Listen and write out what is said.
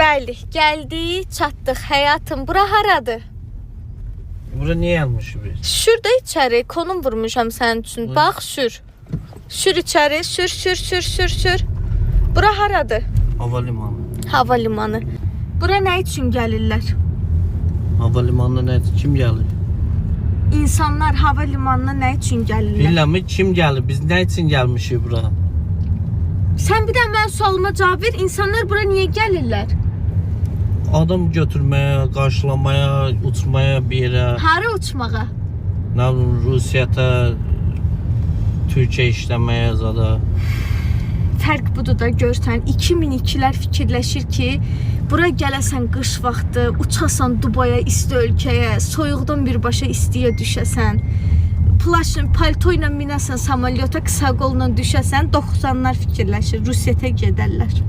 Bəli, gəldik, çatdıq. Həyatım, bura haradır? Bura niye almışız biz? Şurada içəri, konum vurmuşam sənin üçün. Buyur. Bax, sür. Sür içəri, sür. Bura haradır? Havalimanı. Havalimanı. Bura nə üçün gəlirlər? Havalimanına ne? Kim gelir? İnsanlar havalimanına nə üçün gəlirlər? Bilmem kim gelir? Biz ne için gelmişiz bura? Sən bir də mən sualıma cavab ver. İnsanlar bura niyə gəlirlər? Adam götürmeye, karşılamaya, uçmaya bir yere. Hara uçmağa? Ne bileyim Rusya'da, Türkiye işlemeye zada. Fərq budur da görsən, 2002-lər fikirləşir ki, bura gələsən qış vaxtı, uçasan Dubaya, isti ölkəyə, soyuqdan birbaşa istiyə düşəsən, plaşın, palto ilə minəsən samalyota, qısa qolla düşəsən, 90-lar fikirləşir, Rusiyyətə gedərlər.